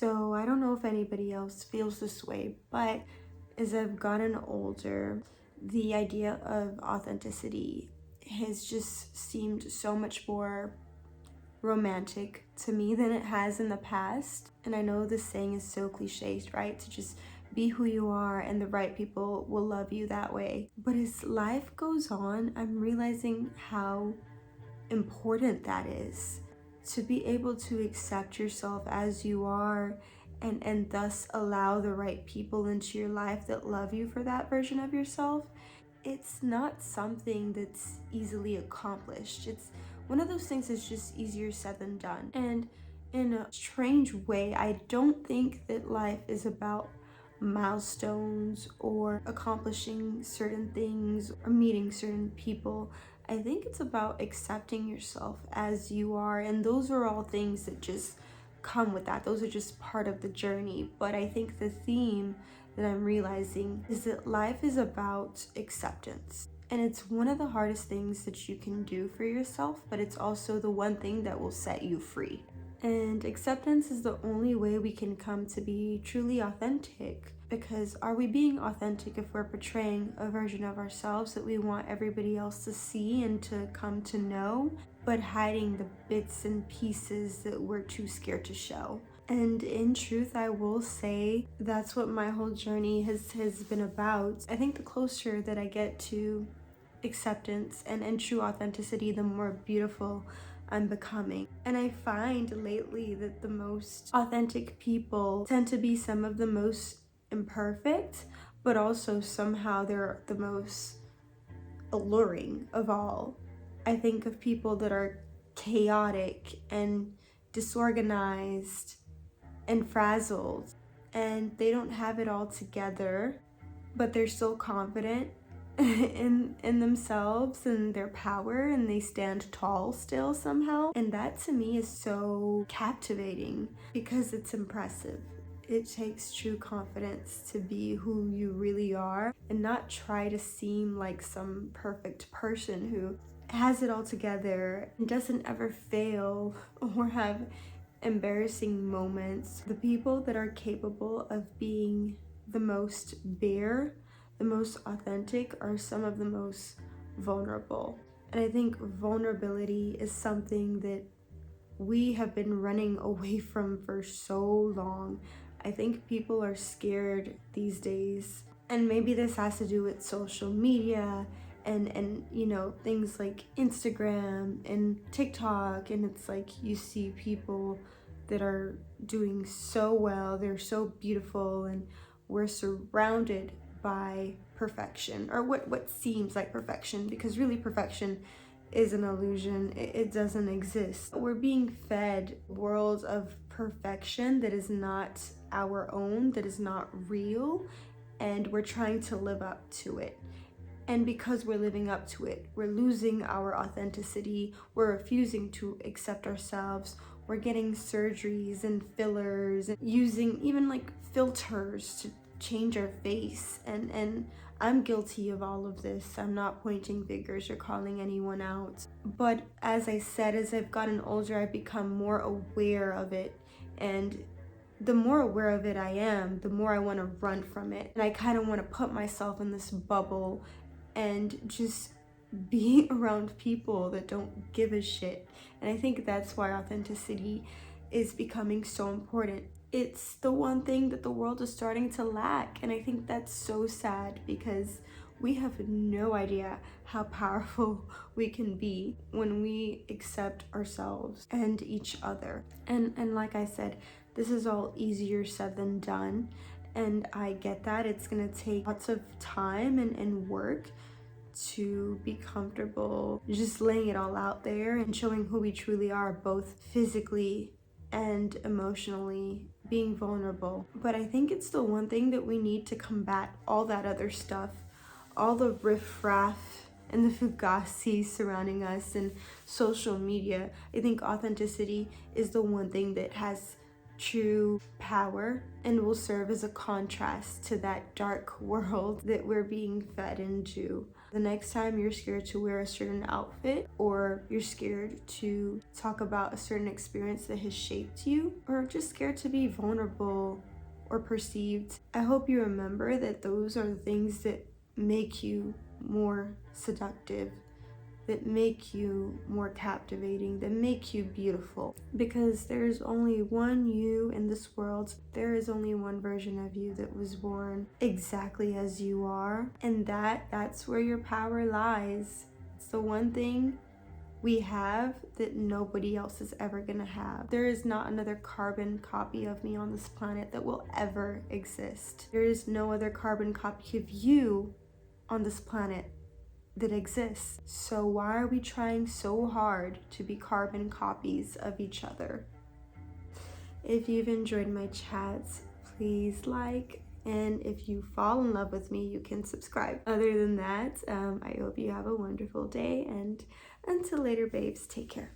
So I don't know if anybody else feels this way, but as I've gotten older, the idea of authenticity has just seemed so much more romantic to me than it has in the past. And I know this saying is so cliched, right? To just be who you are and the right people will love you that way. But as life goes on, I'm realizing how important that is, to be able to accept yourself as you are and thus allow the right people into your life that love you for that version of yourself. It's not something that's easily accomplished. It's one of those things that's just easier said than done. And in a strange way, I don't think that life is about milestones or accomplishing certain things or meeting certain people. I think it's about accepting yourself as you are, and those are all things that just come with that. Those are just part of the journey. But I think the theme that I'm realizing is that life is about acceptance. And it's one of the hardest things that you can do for yourself, but it's also the one thing that will set you free. And acceptance is the only way we can come to be truly authentic. Because are we being authentic if we're portraying a version of ourselves that we want everybody else to see and to come to know, but hiding the bits and pieces that we're too scared to show? And in truth, I will say that's what my whole journey has been about. I think the closer that I get to acceptance and true authenticity, the more beautiful I'm becoming. And I find lately that the most authentic people tend to be some of the most imperfect, but also somehow they're the most alluring of all. I think of people that are chaotic and disorganized and frazzled, and they don't have it all together, but they're so confident in themselves and their power, and they stand tall still somehow. And that to me is so captivating because it's impressive. It takes true confidence to be who you really are and not try to seem like some perfect person who has it all together and doesn't ever fail or have embarrassing moments. The people that are capable of being the most bare, the most authentic, are some of the most vulnerable. And I think vulnerability is something that we have been running away from for so long. I think people are scared these days. And maybe this has to do with social media and you know, things like Instagram and TikTok, and it's like you see people that are doing so well, they're so beautiful, and we're surrounded by perfection, or what seems like perfection, because really perfection is an illusion. It doesn't exist. We're being fed worlds of perfection that is not our own, that is not real, and we're trying to live up to it. And because we're living up to it, we're losing our authenticity, we're refusing to accept ourselves, we're getting surgeries and fillers, and using even like filters to change our face. And I'm guilty of all of this. I'm not pointing fingers or calling anyone out. But as I said, as I've gotten older, I've become more aware of it. And the more aware of it I am, the more I want to run from it. And I kind of want to put myself in this bubble and just be around people that don't give a shit. And I think that's why authenticity is becoming so important. It's the one thing that the world is starting to lack. And I think that's so sad, because we have no idea how powerful we can be when we accept ourselves and each other. And like I said, this is all easier said than done. And I get that it's gonna take lots of time and work to be comfortable just laying it all out there and showing who we truly are, both physically and emotionally, being vulnerable. But I think it's the one thing that we need to combat all that other stuff, all the riffraff and the fugazi surrounding us and social media. I think authenticity is the one thing that has true power and will serve as a contrast to that dark world that we're being fed into. The next time you're scared to wear a certain outfit, or you're scared to talk about a certain experience that has shaped you, or just scared to be vulnerable or perceived, I hope you remember that those are the things that make you more seductive, that make you more captivating, that make you beautiful. Because there's only one you in this world. There is only one version of you that was born exactly as you are. And that's where your power lies. It's the one thing we have that nobody else is ever gonna have. There is not another carbon copy of me on this planet that will ever exist. There is no other carbon copy of you on this planet that exists. So why are we trying so hard to be carbon copies of each other? If you've enjoyed my chats, please like, and if you fall in love with me, you can subscribe. Other than that, I hope you have a wonderful day, and until later, babes, take care.